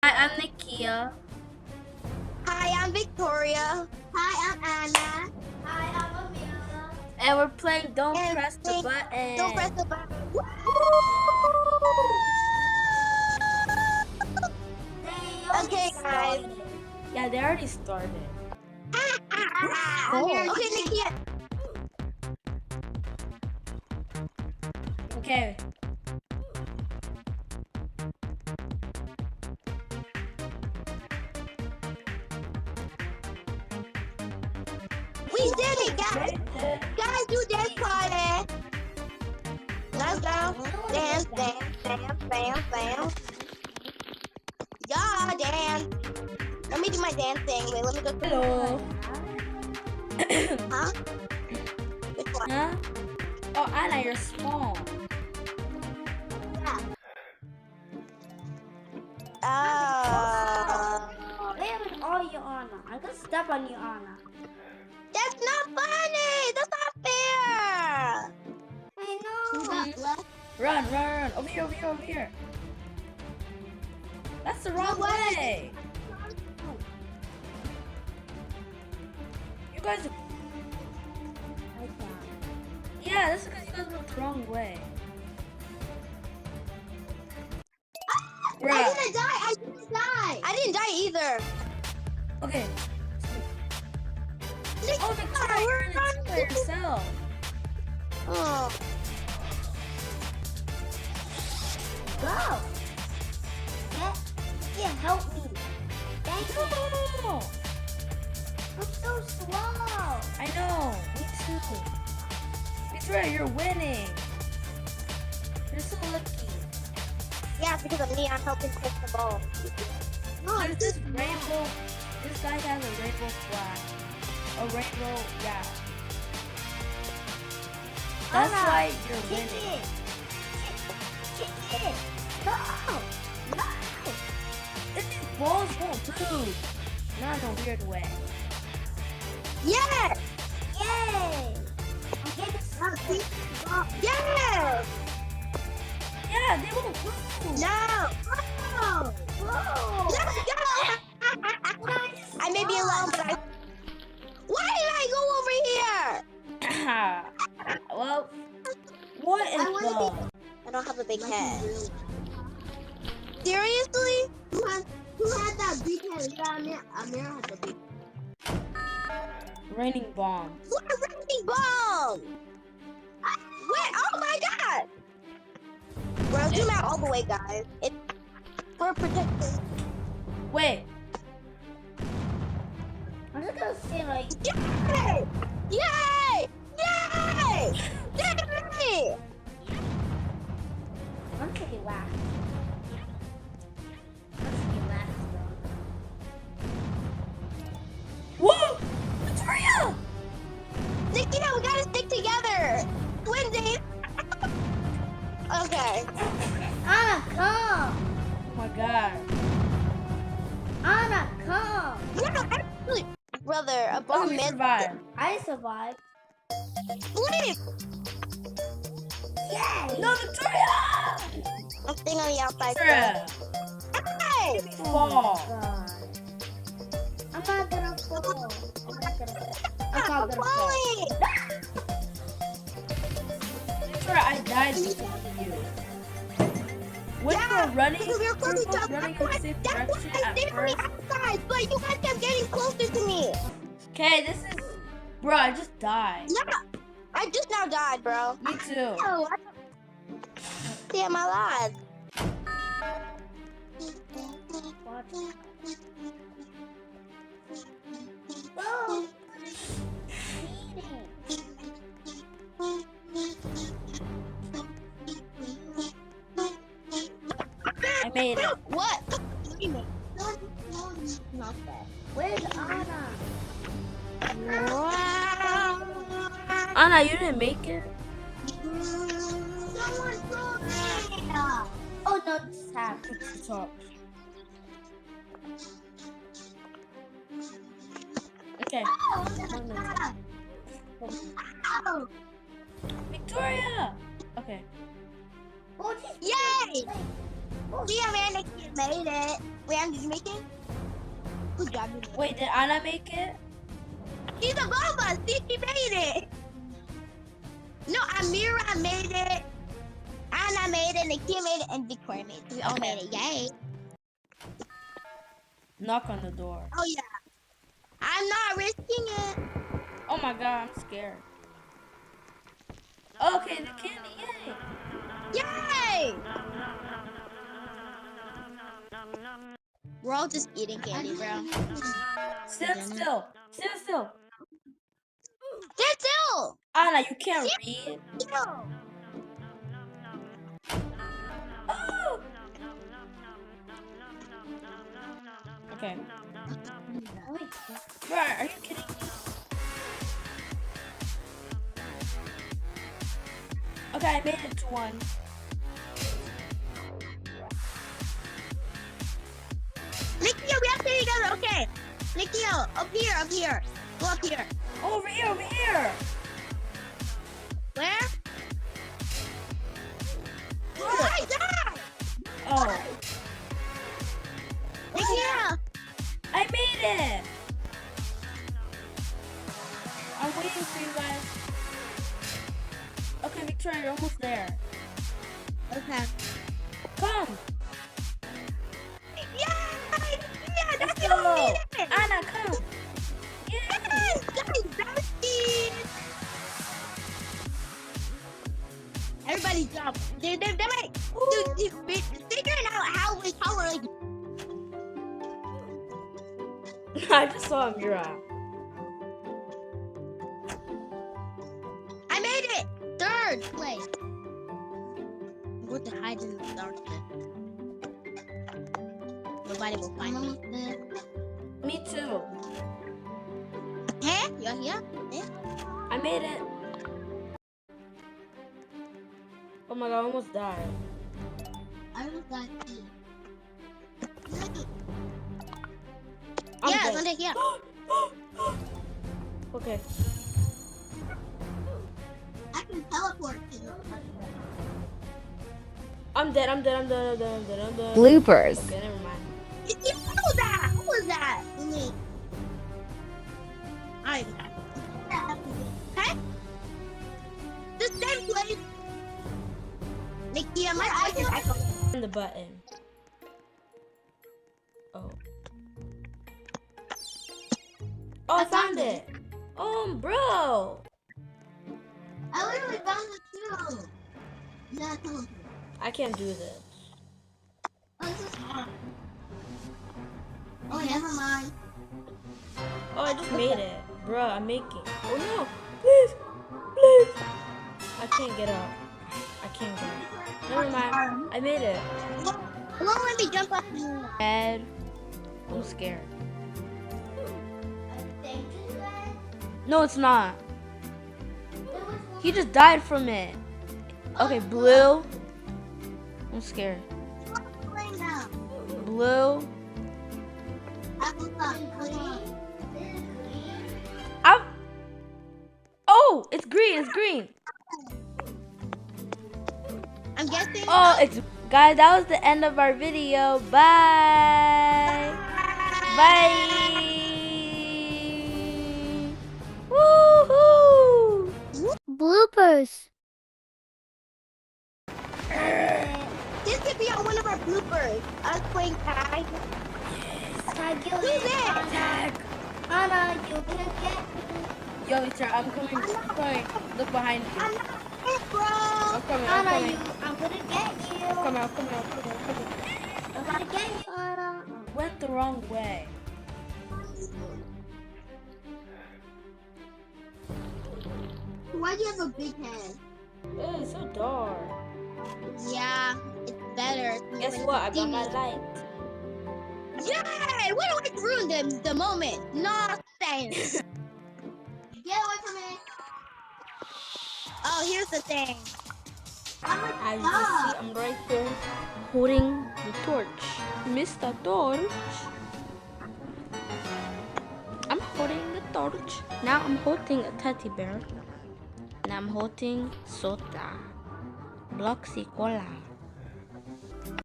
Hi, I'm Nikia. Hi, I'm Victoria. Hi, I'm Anna. Hi, I'm Amelia. And we're playing Don't And Press the Button. Don't press the button. Okay, guys. Yeah, they already started. Okay, Nikia. Okay. We did it, guys. Guys, do dance party. Let's go. Dance, dance, dance, dance, dance. Yeah, dance. Let me do my dancing. Wait, let me go. Hello. Huh? Which one? Huh? Oh, Anna, you're small. Wait, all you, Anna. I'm gonna step on you, Anna. That's not funny. That's not fair. I know. Run, run, run. Over here, over here, over here. That's the wrong way. You guys. Yeah, that's because you guys went the wrong way. I didn't die. I didn't die. I didn't die either. Okay. Oh, Victoria, you're in it by yourself. Oh. Go. Yeah, help me. Thank you. No. I'm so slow. I know. Me too. Victoria, you're winning. You're so lucky. Yeah, because of me, I'm helping push the ball. No, There's this rainbow. This guy has a rainbow flag. A rainbow, yeah. That's Anna, why you're kick winning. it. Kick it. No. No. These balls won't move. Not in a weird way. Yes! Yay. I'm getting something. Yes! Yeah, they won't move. No! Whoa. Let's go! I may be alone, but I... Why did I go over here? Well, what is the... I don't have a big head. Seriously? Who had that big head? Amir had the big Raining bomb. What a raining bomb! Where? Oh my god! Bro, zoom out all the way, guys. It's for protection. Wait. I'm just gonna say like, Yay! Yay! Yay! Yay! I'm taking last. I'm taking last though. Whoa! Victoria! Nikia, we gotta stick together! Twinsies! Okay. Anna, come! Oh my god. Anna, come! Yeah, actually, brother, a Oh, bomb we missed. survived. I survived. Leave! Yay! No, Victoria! I'm staying on the outside. Victoria! Hey! Fall. God. I'm not gonna fall. I'm not gonna I'm gonna fall. falling! Victoria, I died because of you. When we were running, because we were close to each other. running in the same That's direction why I at stayed on the first. outside, but you guys kept getting closer to me. Okay, this is... Bro, I just died. Yeah, I just now died, bro. Me too. Oh, damn, I lied. Oh, I made it. What? not bad. Where's Anna? Anna, you didn't make it? Someone told me. Oh no, this is half. Talk. Okay. Oh, Victoria! Okay. oh, Yay! Yeah, man, they made it. Wait, did you make it? Good job, you made it. Wait, did Anna make it? She's above us. See, she made it. No, Amira made it. Anna made it. Nikia made it. And Victoria made it. We all Okay. made it. Yay. Knock on the door. Oh, yeah. I'm not risking it. Oh my god, I'm scared. Okay, the candy, yay! Yay! We're all just eating candy, bro. Stand still. Stand still. Stand still. Anna, you can't read. Still. Oh! Okay. Bro, are you kidding me? Okay, I made it to one. Nikia, we have to stay together. Okay. Nikia, up here. Go up here. Over here, over here. Where? Right there. Oh, Nikia. I made it. I'm waiting for you guys. Okay, Victoria, you're almost there. Okay. Come. Yay! Yeah, Let's that's it. go. We did it. Anna, come. Yes, Yeah. guys, besties. Everybody jump. They're like, dude, figuring out how we're like. I just saw Amira. I made it. Third place. I'm going to hide in the darkness. Nobody will find me. Me too. Hey, you're here? Hey? I made it. Oh my god, I almost died. I was like, I'm yeah, dead. under here. Okay. I can teleport to you. I'm dead. Bloopers. Okay, never mind. You know that? Who was that? Me. I'm not. Hey? The same place. Nikia, my eyes is echoing. The button. Oh. Oh, I found it. Bro. I literally found it too. Yeah, come on. I can't do this. Oh, this is hard. Oh, never mind. Oh, I just made it. Bro, I'm making. Oh no. Please. Please. I can't get up. I can't get up. Never mind. I made it. It won't let me jump up. Ed. I'm scared. No, it's not. He just died from it. Okay, blue. I'm scared. Blue. Oh, it's green. It's green. I'm guessing. Oh, it's guys. That was the end of our video. Bye. Bye. Woohoo! Bloopers. This could be on one of our bloopers. Us playing tag. Who's it? Tag. Anna, you can get me. Yo, Victor, I'm coming. I'm coming. Look behind you. I'm not it, bro. I'm coming. I'm Anna, coming. I'm gonna get you. I'm coming. I'm coming. I'm gonna get you, Anna. Went the wrong way. Why do you have a big head? Oh, it's so dark. Yeah, it's better. Guess what? I got my light. Yay! What do I ruin the moment? Nonsense. Get away from me. Oh, here's the thing. As you can see, I'm right there holding the torch. Mr. Torch. I'm holding the torch. Now I'm holding a teddy bear. And I'm holding soda. Bloxy Cola.